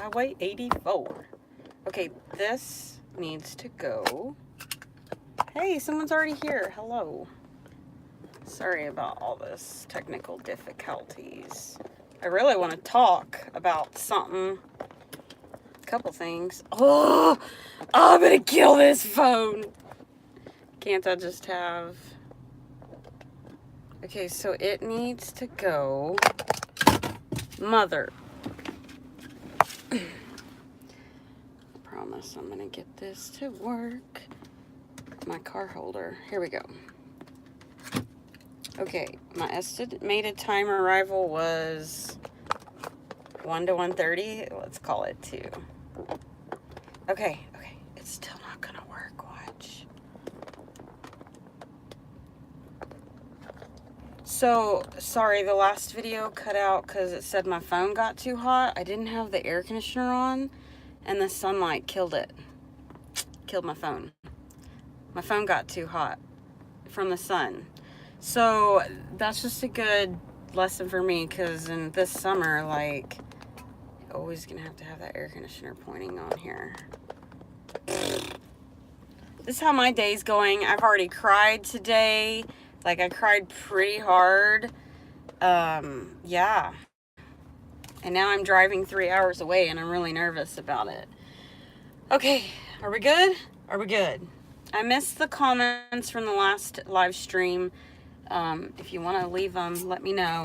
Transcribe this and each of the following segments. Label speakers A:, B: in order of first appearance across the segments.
A: Highway 84. Okay, this needs to go. Hey, someone's already here. Hello. Sorry about all this technical difficulties. I really want to talk about something. A couple things. Oh, I'm gonna kill this phone. Can't I just have... Okay, so it needs to go. Mother. I promise I'm gonna get this to work. My car holder. Here we go. Okay, my estimated time arrival was 1 to 1:30. Let's call it 2. Okay, it's still not gonna work. Watch. So, sorry, the last video cut out because it said my phone got too hot. I didn't have the air conditioner on, and the sunlight killed it. Killed my phone. My phone got too hot from the sun. So, that's just a good lesson for me, because in this summer, like, you're always going to have that air conditioner pointing on here. This is how my day's going. I've already cried today. Like, I cried pretty hard. Yeah. And now I'm driving 3 hours away, and I'm really nervous about it. Okay, are we good? Are we good? I missed the comments from the last live stream. If you want to leave them, let me know.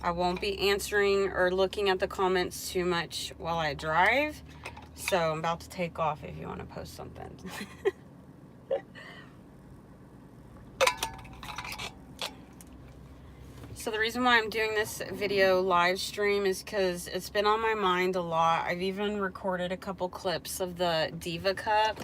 A: I won't be answering or looking at the comments too much while I drive. So I'm about to take off if you want to post something. So the reason why I'm doing this video live stream is because it's been on my mind a lot. I've even recorded a couple clips of the Diva cup.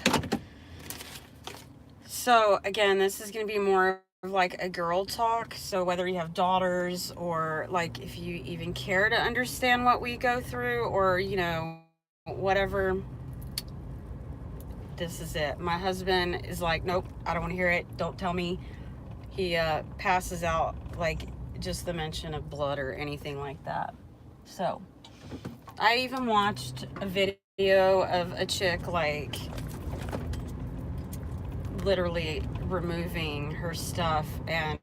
A: So again, this is going to be more of like a girl talk. So whether you have daughters, or like if you even care to understand what we go through, or you know, whatever, this is it. My husband is like, nope, I don't want to hear it. Don't tell me. He passes out like just the mention of blood or anything like that. So I even watched a video of a chick like literally removing her stuff, and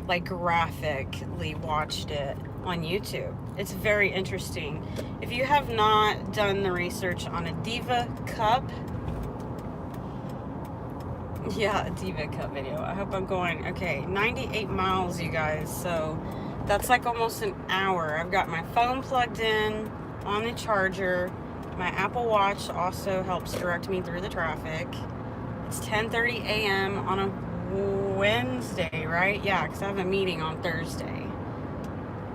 A: like graphically watched it on YouTube. It's very interesting. If you have not done the research on a Diva cup, yeah, a Diva cup video. I hope I'm going, okay, 98 miles, you guys. So that's like almost an hour. I've got my phone plugged in on the charger. My Apple Watch also helps direct me through the traffic. It's 10:30 a.m. on a Wednesday, right? Yeah, because I have a meeting on Thursday.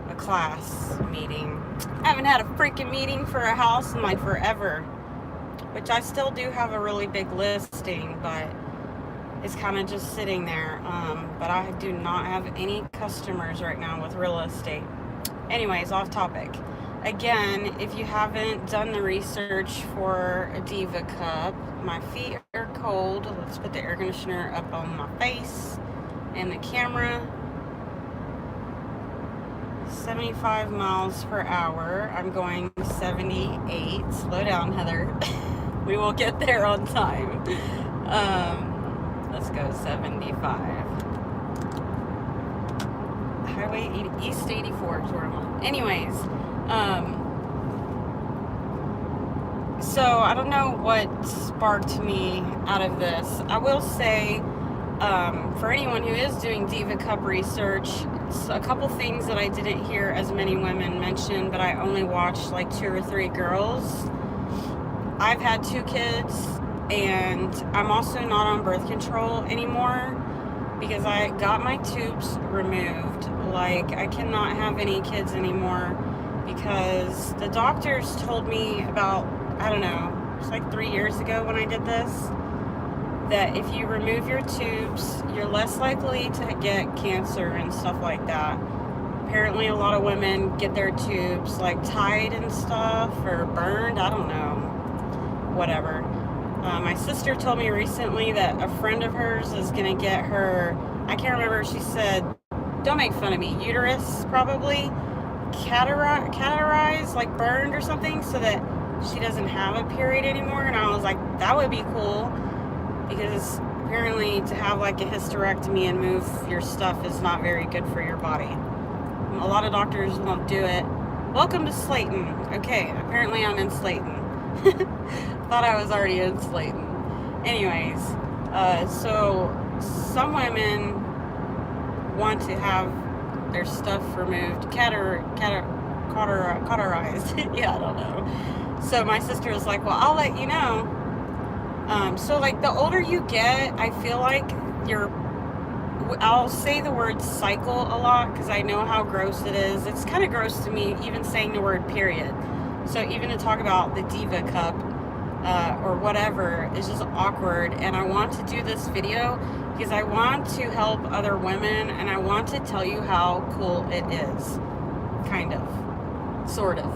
A: A class meeting. I haven't had a freaking meeting for a house in like forever. Which I still do have a really big listing, but it's kind of just sitting there. But I do not have any customers right now with real estate. Anyways, off topic. Again, if you haven't done the research for a Diva cup, my feet are cold. Let's put the air conditioner up on my face and the camera. 75 miles per hour. I'm going 78. Slow down, Heather. We will get there on time. Let's go 75. Highway 80, East 84 is where I'm on. Anyways, so I don't know what sparked me out of this. I will say, for anyone who is doing Diva cup research, it's a couple things that I didn't hear as many women mention, but I only watched like 2 or 3 girls. I've had 2 kids, and I'm also not on birth control anymore because I got my tubes removed. Like, I cannot have any kids anymore because the doctors told me about, I don't know, it's like 3 years ago when I did this, that if you remove your tubes, you're less likely to get cancer and stuff like that. Apparently a lot of women get their tubes like tied and stuff, or burned, I don't know, whatever. My sister told me recently that a friend of hers is gonna get her, I can't remember, she said, don't make fun of me, uterus probably cauterized, like burned or something, so that she doesn't have a period anymore. And I was like, that would be cool, because apparently to have like a hysterectomy and move your stuff is not very good for your body. A lot of doctors won't do it. Welcome to Slayton. Okay, apparently I'm in Slayton. Thought I was already in Slayton. Anyways, so some women want to have their stuff removed, cauterized. Yeah, I don't know. So my sister was like, well, I'll let you know. So like the older you get, I feel like I'll say the word cycle a lot because I know how gross it is. It's kind of gross to me even saying the word period. So even to talk about the Diva cup or whatever is just awkward. And I want to do this video because I want to help other women, and I want to tell you how cool it is. Kind of. Sort of.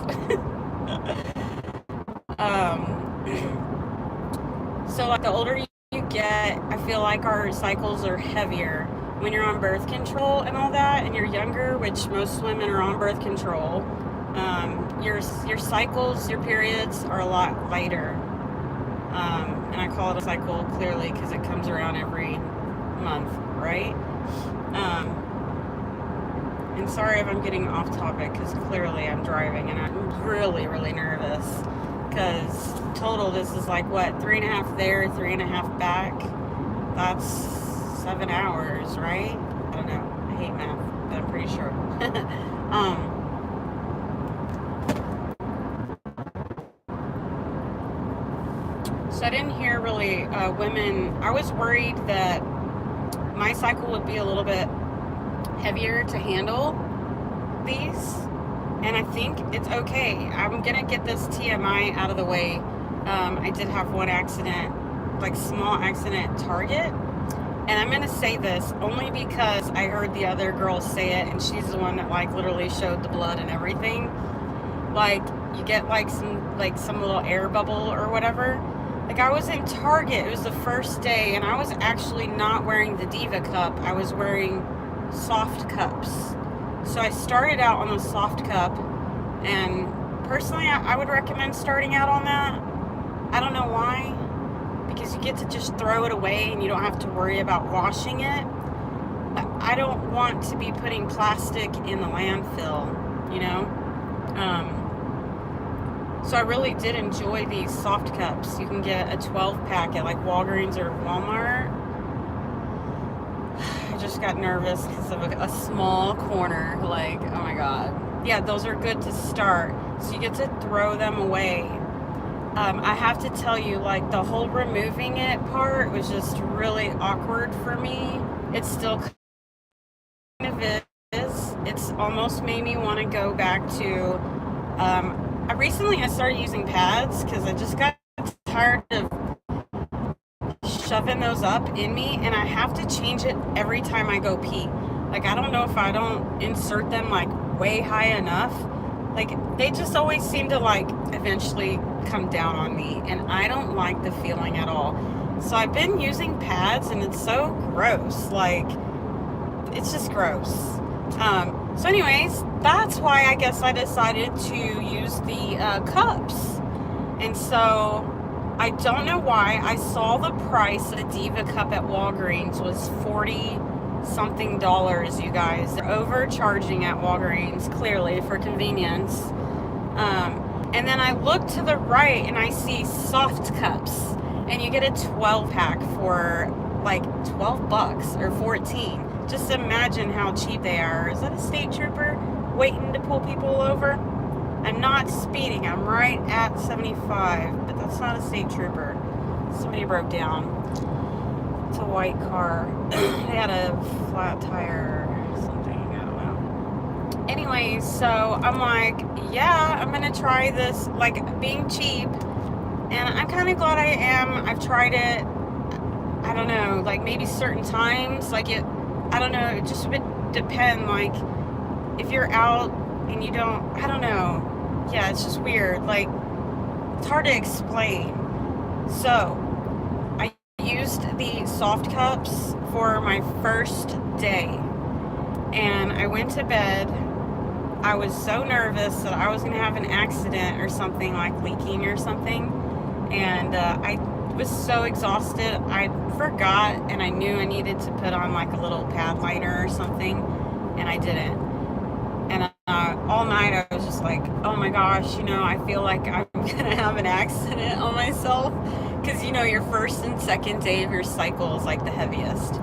A: So like the older you get, I feel like our cycles are heavier. When you're on birth control and all that, and you're younger, which most women are on birth control, your cycles, your periods are a lot lighter. And I call it a cycle clearly because it comes around every month, right? And sorry if I'm getting off topic because clearly I'm driving and I'm really, really nervous. Because total, this is like what, 3.5 there, 3.5 back. That's 7 hours, right? I don't know. I hate math, but I'm pretty sure. So I didn't hear really women. I was worried that my cycle would be a little bit heavier to handle these. And I think it's okay. I'm gonna get this TMI out of the way. I did have one accident, like small accident at Target. And I'm gonna say this only because I heard the other girl say it, and she's the one that like literally showed the blood and everything. Like you get like some little air bubble or whatever. Like I was in Target, it was the first day, and I was actually not wearing the Diva cup. I was wearing soft cups. So I started out on the soft cup, and personally I would recommend starting out on that. I don't know why, because you get to just throw it away and you don't have to worry about washing it. I don't want to be putting plastic in the landfill, you know? So I really did enjoy these soft cups. You can get a 12 pack at like Walgreens or Walmart. I just got nervous because of a small corner. Like, oh my God. Yeah, those are good to start. So you get to throw them away. I have to tell you, like, the whole removing it part was just really awkward for me. It still kind of is. It's almost made me want to go back to... I started using pads because I just got tired of shoving those up in me, and I have to change it every time I go pee. Like, I don't know if I don't insert them like way high enough. Like, they just always seem to like eventually come down on me, and I don't like the feeling at all. So I've been using pads, and it's so gross. Like, it's just gross. So anyways, that's why I guess I decided to use the cups. And so I don't know why. I saw the price of the Diva cup at Walgreens was $40-something, you guys. They're overcharging at Walgreens, clearly, for convenience. And then I look to the right and I see soft cups. And you get a 12 pack for like $12 or 14. Just imagine how cheap they are. Is that a state trooper waiting to pull people over? I'm not speeding. I'm right at 75, but that's not a state trooper. Somebody broke down. It's a white car. They had a flat tire or something. I don't know. Anyway, so I'm like, yeah, I'm going to try this, like, being cheap. And I'm kind of glad I am. I've tried it, I don't know, like maybe certain times. Like I don't know, it just would depend. Like, if you're out and you don't, I don't know. Yeah, it's just weird. Like, it's hard to explain. So, I used the soft cups for my first day. And I went to bed I was so nervous that I was going to have an accident or something, like leaking or something. And I was so exhausted. I forgot, and I knew I needed to put on like a little pad liner or something, and I didn't. And all night I was just like, oh my gosh, you know, I feel like I'm gonna have an accident on myself, because you know your first and second day of your cycle is like the heaviest.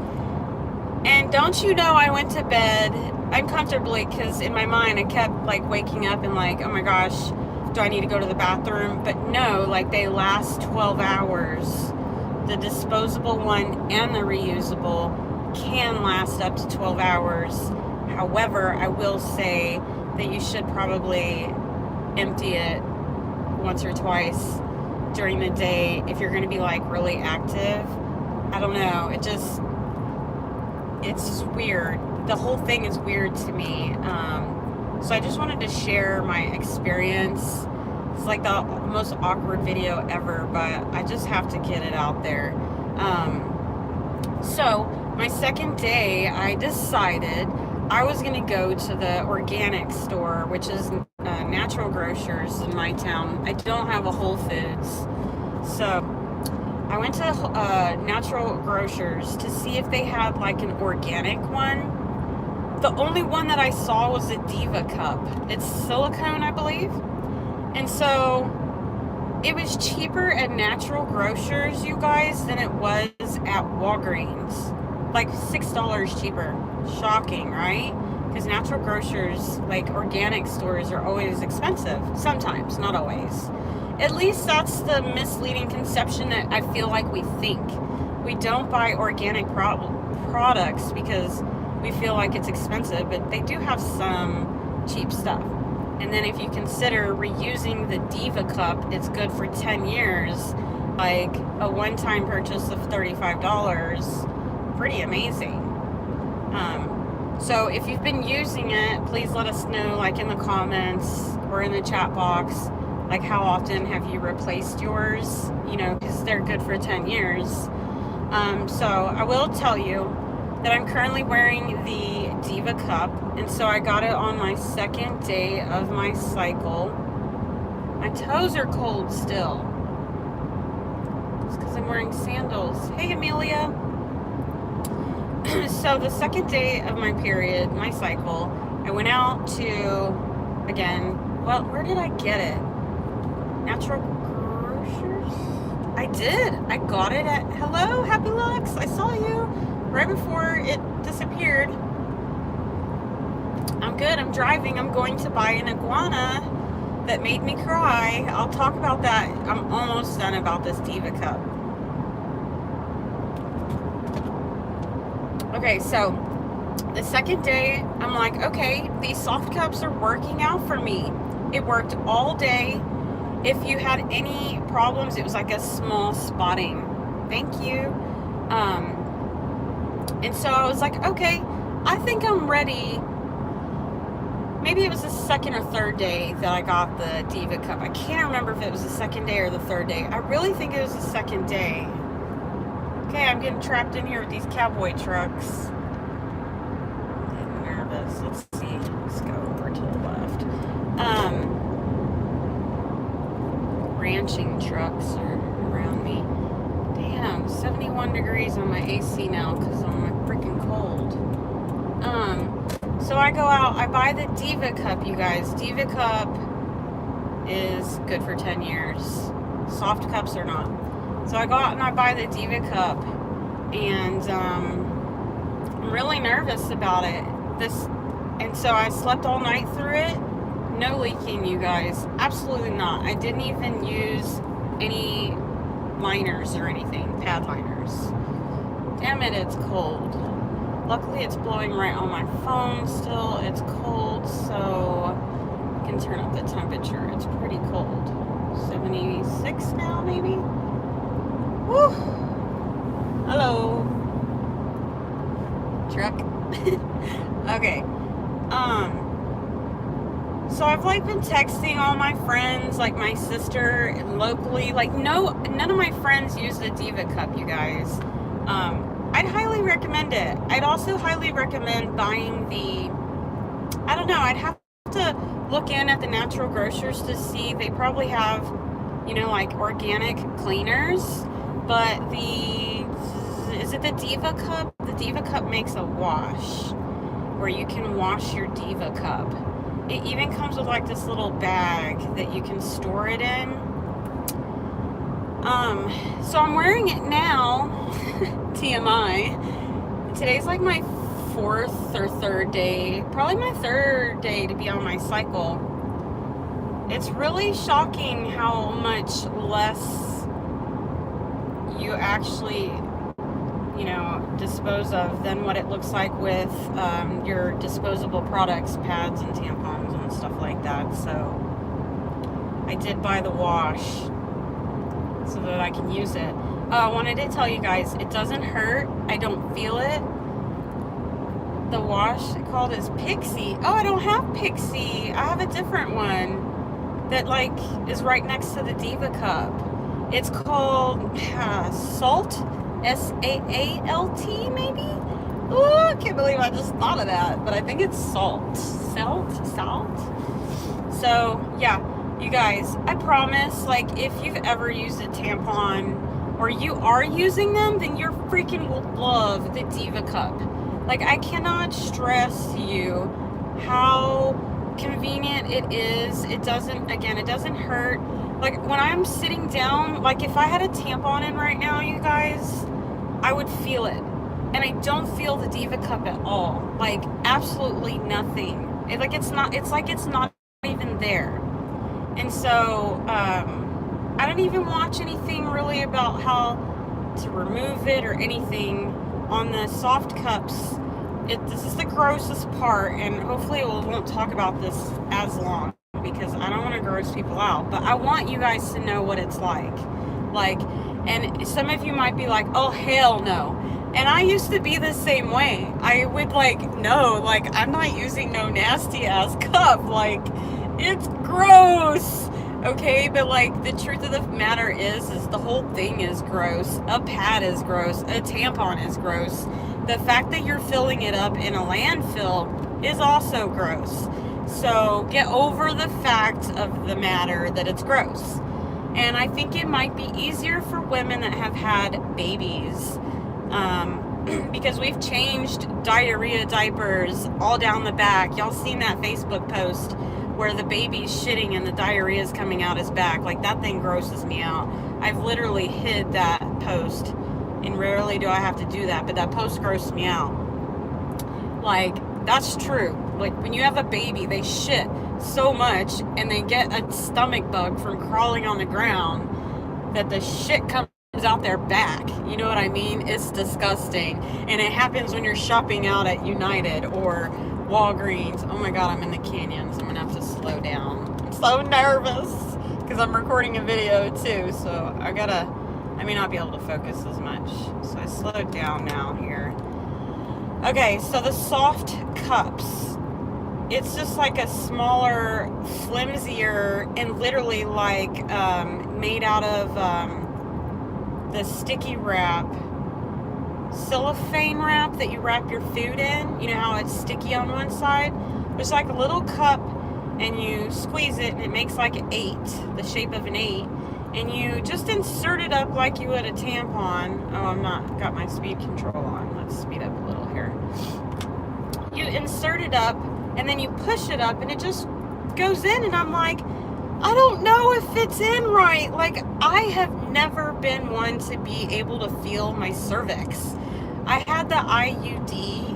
A: And don't you know, I went to bed uncomfortably, because in my mind I kept like waking up and like, oh my gosh, do I need to go to the bathroom? But no, like they last 12 hours. The disposable one and the reusable can last up to 12 hours. However, I will say that you should probably empty it once or twice during the day if you're going to be like really active. I don't know. It's just weird. The whole thing is weird to me. So I just wanted to share my experience. It's like the most awkward video ever, but I just have to get it out there. So my second day, I decided I was going to go to the organic store, which is Natural Grocers in my town. I don't have a Whole Foods. So I went to Natural Grocers to see if they had like an organic one. The only one that I saw was a Diva cup. It's silicone, I believe. And so it was cheaper at Natural Grocers, you guys, than it was at Walgreens. Like $6 cheaper. Shocking, right? Because Natural Grocers, like organic stores, are always expensive. Sometimes, not always. At least that's the misleading conception that I feel like we think. We don't buy organic products because we feel like it's expensive, but they do have some cheap stuff. And then if you consider reusing the Diva cup, it's good for 10 years. Like a one-time purchase of $35, pretty amazing. So if you've been using it, please let us know, like in the comments or in the chat box, like how often have you replaced yours, you know, because they're good for 10 years. So I will tell you that I'm currently wearing the Diva cup, and so I got it on my second day of my cycle. My toes are cold still. It's because I'm wearing sandals. Hey, Amelia. So the second day of my period, my cycle, I went out to, again, well, where did I get it? Natural Grocers? I did. I got it at, hello, Happy Lux. I saw you right before it disappeared. I'm good. I'm driving. I'm going to buy an iguana that made me cry. I'll talk about that. I'm almost done about this Diva cup. Okay, so the second day, I'm like, okay, these soft cups are working out for me. It worked all day. If you had any problems, it was like a small spotting. Thank you. And so I was like, okay, I think I'm ready. Maybe it was the second or third day that I got the Diva cup. I can't remember if it was the second day or the third day. I really think it was the second day. Okay, I'm getting trapped in here with these cowboy trucks. I'm getting nervous. Let's see. Let's go over to the left. Ranching trucks are around me. Damn, 71 degrees on my AC now because I'm freaking cold. So I go out, I buy the Diva cup, you guys. Diva cup is good for 10 years. Soft cups are not. So I go out and I buy the Diva cup, and I'm really nervous about it. And so I slept all night through it. No leaking, you guys. Absolutely not. I didn't even use any liners or anything, pad liners. Damn it, it's cold. Luckily, it's blowing right on my phone still. It's cold, so I can turn up the temperature. It's pretty cold. 76 now, maybe? Woo! Hello. Truck. Okay. So I've like been texting all my friends, like my sister locally. Like none of my friends use the Diva cup, you guys. I'd highly recommend it. I'd also highly recommend buying the, I don't know, I'd have to look in at the natural grocers to see. They probably have, you know, like organic cleaners, but is it the Diva cup? The Diva cup makes a wash where you can wash your Diva cup. It even comes with like this little bag that you can store it in. So I'm wearing it now. TMI. Today's like my 4th or 3rd day, probably my 3rd day to be on my cycle. It's really shocking how much less you actually, you know, dispose of than what it looks like with your disposable products, pads and tampons and stuff like that. So I did buy the wash so that I can use it. I wanted to tell you guys, it doesn't hurt. I don't feel it. The wash called is Pixie. Oh, I don't have Pixie. I have a different one that like is right next to the Diva cup. It's called Salt, SAALT maybe? Oh, I can't believe I just thought of that, but I think it's Salt. Salt? So, yeah, you guys, I promise, like, if you've ever used a tampon or you are using them, then you're freaking will love the Diva cup. Like, I cannot stress to you how convenient it is. It doesn't hurt. Like, when I'm sitting down, like, if I had a tampon in right now, you guys, I would feel it. And I don't feel the Diva cup at all. Like, absolutely nothing. It's like it's not even there. And so, I don't even watch anything really about how to remove it or anything. On the soft cups, this is the grossest part, and hopefully we won't talk about this as long because I don't want to gross people out, but I want you guys to know what it's like. Like, and some of you might be like, oh hell no. And I used to be the same way. I would like, no, like I'm not using no nasty ass cup. Like, it's gross. Okay, but like the truth of the matter is the whole thing is gross. A pad is gross. A tampon is gross. The fact that you're filling it up in a landfill is also gross. So get over the fact of the matter that it's gross. And I think it might be easier for women that have had babies, because we've changed diarrhea diapers all down the back. Y'all seen that Facebook post where the baby's shitting and the diarrhea is coming out his back. Like, that thing grosses me out. I've literally hid that post, and rarely do I have to do that, but that post grosses me out. Like, that's true. Like, when you have a baby, they shit so much, and they get a stomach bug from crawling on the ground that the shit comes out their back. You know what I mean? It's disgusting. And it happens when you're shopping out at United or Walgreens. Oh my god, I'm in the canyons. I'm gonna have to slow down. I'm so nervous because I'm recording a video too, so I may not be able to focus as much. So I slowed down now here. Okay, so the soft cups, it's just like a smaller, flimsier, and literally like made out of the sticky wrap, cellophane wrap that you wrap your food in. You know how it's sticky on one side? There's like a little cup, and you squeeze it, and it makes like an 8, the shape of an 8, and you just insert it up like you would a tampon. Oh, I'm not got my speed control on. Let's speed up a little here. You insert it up, and then you push it up, and it just goes in, and I'm like, I don't know if it's in right. Like, I have never been one to be able to feel my cervix. I had the IUD,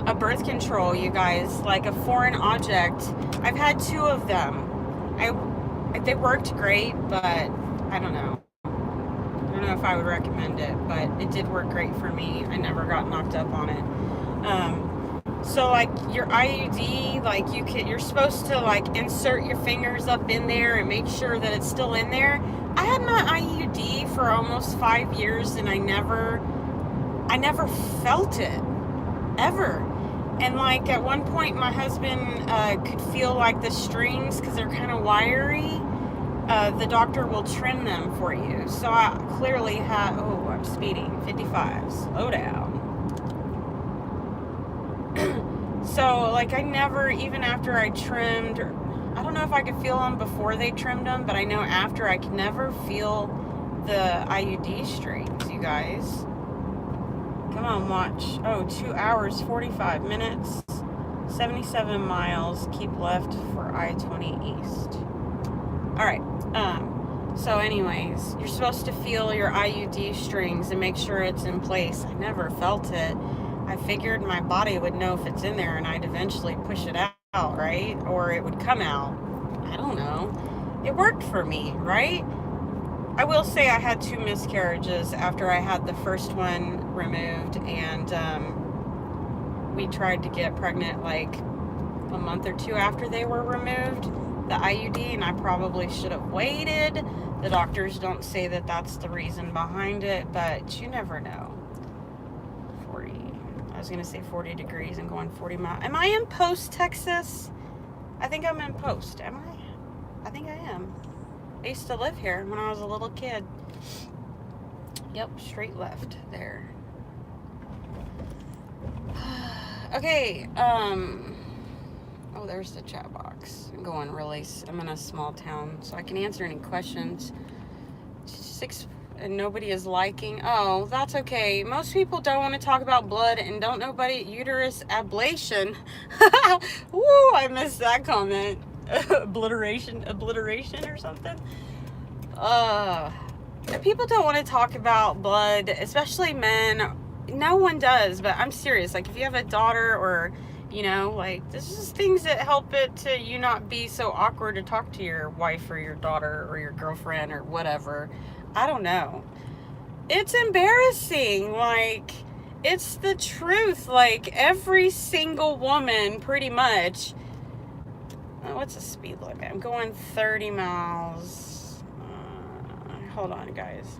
A: a birth control, you guys, like a foreign object. I've had 2 of them. They worked great, but I don't know. I don't know if I would recommend it, but it did work great for me. I never got knocked up on it. So like your IUD, like you're supposed to like insert your fingers up in there and make sure that it's still in there. I had my IUD for almost 5 years, and I never felt it ever. And like at one point my husband could feel like the strings, because they're kind of wiry. The doctor will trim them for you. So I clearly had, oh, I'm speeding, 55, slow down. So So, like, I never, even after I trimmed, I don't know if I could feel them before they trimmed them, but I know after I could never feel the IUD strings, you guys. Come on, watch. Oh, 2 hours, 45 minutes, 77 miles, keep left for I-20 East. All right, so anyways, you're supposed to feel your IUD strings and make sure it's in place. I never felt it. I figured my body would know if it's in there and I'd eventually push it out, right? Or it would come out. I don't know. It worked for me, right? I will say I had 2 miscarriages after I had the first one removed, and we tried to get pregnant like a month or 2 after they were removed, the IUD, and I probably should have waited. The doctors don't say that that's the reason behind it, but you never know. 40, I was going to say 40 degrees and going 40 miles. Am I in Post, Texas? I think I'm in Post. Am I? I think I am. I used to live here when I was a little kid. Yep, straight left there. Okay, oh, there's the chat box. I'm going really, I'm in a small town, so I can answer any questions. 6, and nobody is liking. Oh, that's okay. Most people don't want to talk about blood and don't know about uterus ablation. Woo, I missed that comment. obliteration or something. People don't want to talk about blood, especially men. No one does, but I'm serious. Like, if you have a daughter, or you know, like, this is things that help it to you not be so awkward to talk to your wife or your daughter or your girlfriend or whatever. I don't know. It's embarrassing. Like, it's the truth. Like, every single woman pretty much. What's the speed limit? I'm going 30 miles. Hold on, guys.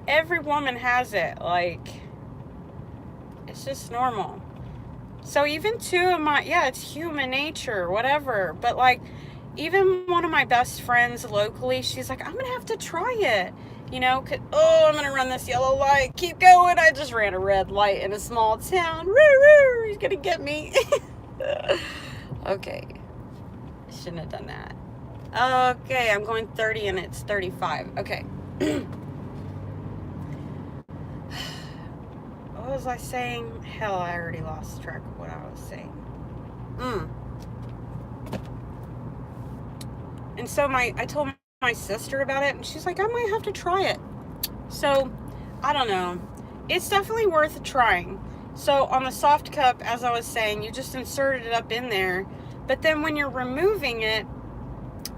A: Every woman has it. Like, it's just normal. So even 2 of my, yeah, it's human nature, whatever. But like, even one of my best friends locally, she's like, I'm going to have to try it. You know, oh, I'm going to run this yellow light. Keep going. I just ran a red light in a small town. Woo, woo, he's going to get me. Okay. Shouldn't have done that. Okay, I'm going 30 and it's 35. Okay. What was I saying? Hell, I already lost track of what I was saying. And so I told my sister about it, and she's like, I might have to try it. So, I don't know. It's definitely worth trying. So, on the soft cup, as I was saying, you just inserted it up in there. But then when you're removing it,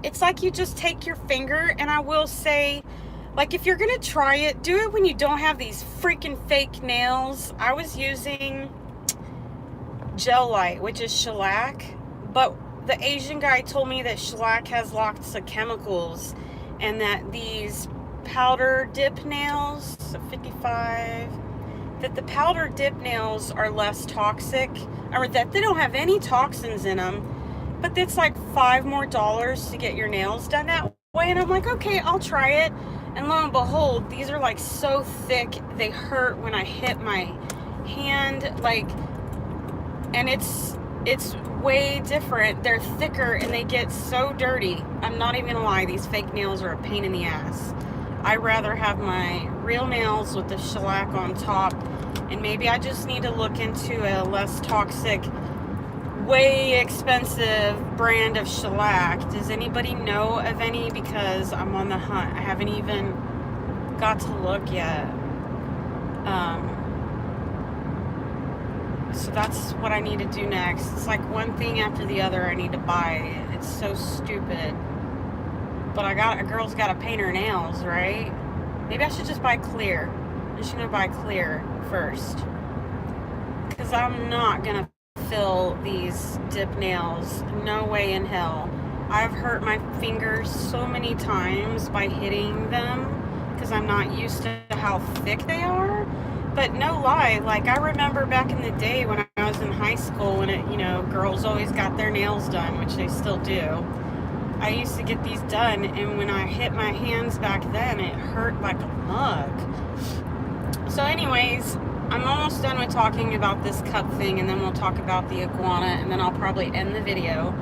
A: it's like you just take your finger, and I will say, like, if you're going to try it, do it when you don't have these freaking fake nails. I was using Gel Light, which is shellac, but the Asian guy told me that shellac has lots of chemicals, and that these powder dip nails, so 55, that the powder dip nails are less toxic, or that they don't have any toxins in them, but it's like $5 more to get your nails done that way. And I'm like, okay, I'll try it. And lo and behold, these are like so thick, they hurt when I hit my hand, like, and it's way different. They're thicker and they get so dirty. I'm not even gonna lie, these fake nails are a pain in the ass. I'd rather have my real nails with the shellac on top, and maybe I just need to look into a less toxic, way expensive brand of shellac. Does anybody know of any? Because I'm on the hunt. I haven't even got to look yet. So that's what I need to do next. It's like one thing after the other I need to buy. It's so stupid. But a girl's got to paint her nails, right? Maybe I should just buy clear. I should buy clear first. Because I'm not going to fill these dip nails. No way in hell. I've hurt my fingers so many times by hitting them because I'm not used to how thick they are. But no lie, like, I remember back in the day when I was in high school, when it, you know, girls always got their nails done, which they still do. I used to get these done, and when I hit my hands back then, it hurt like a mug. So anyways, I'm almost done with talking about this cup thing, and then we'll talk about the Iguana, and then I'll probably end the video.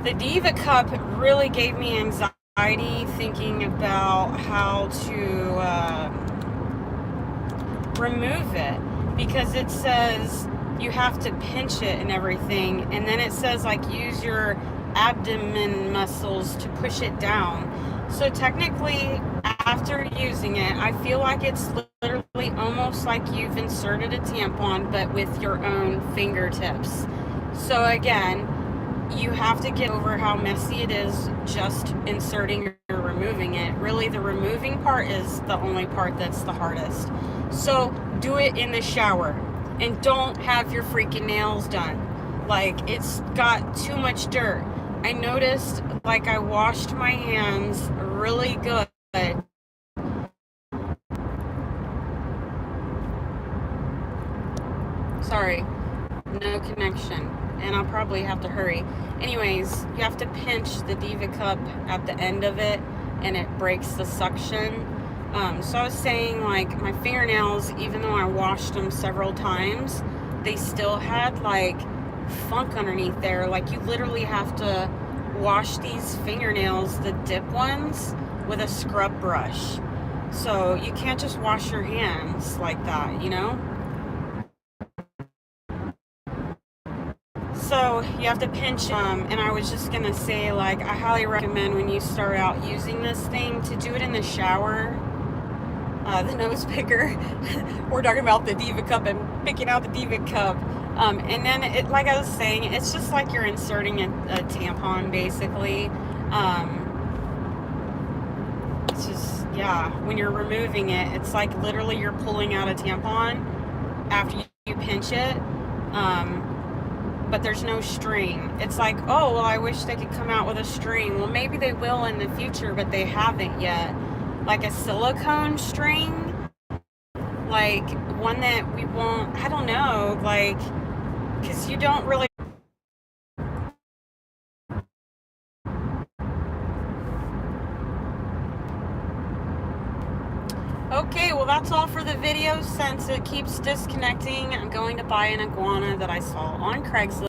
A: The Diva cup really gave me anxiety thinking about how to remove it, because it says you have to pinch it and everything, and then it says like use your abdomen muscles to push it down. So technically, after using it, I feel like it's literally almost like you've inserted a tampon, but with your own fingertips. So again, you have to get over how messy it is just inserting or removing it. Really, the removing part is the only part that's the hardest. So do it in the shower, and don't have your freaking nails done. Like, it's got too much dirt. I noticed, like, I washed my hands really good. Sorry, no connection, and I'll probably have to hurry. Anyways, you have to pinch the Diva cup at the end of it, and it breaks the suction. So I was saying, like, my fingernails, even though I washed them several times, they still had, like, funk underneath there. Like, you literally have to wash these fingernails, the dip ones, with a scrub brush. So you can't just wash your hands like that, you know? So you have to pinch them, and I was just gonna say, like, I highly recommend when you start out using this thing to do it in the shower. The nose picker. We're talking about the Diva cup and picking out the Diva cup. And then, it, like I was saying, it's just like you're inserting a tampon, basically. It's just, yeah, when you're removing it, it's like literally you're pulling out a tampon after you pinch it. But there's no string. It's like, oh, well, I wish they could come out with a string. Well, maybe they will in the future, but they haven't yet. Like a silicone string, like one that we won't, I don't know, like, because you don't really. Okay, well, that's all for the video. Since it keeps disconnecting, I'm going to buy an Iguana that I saw on Craigslist.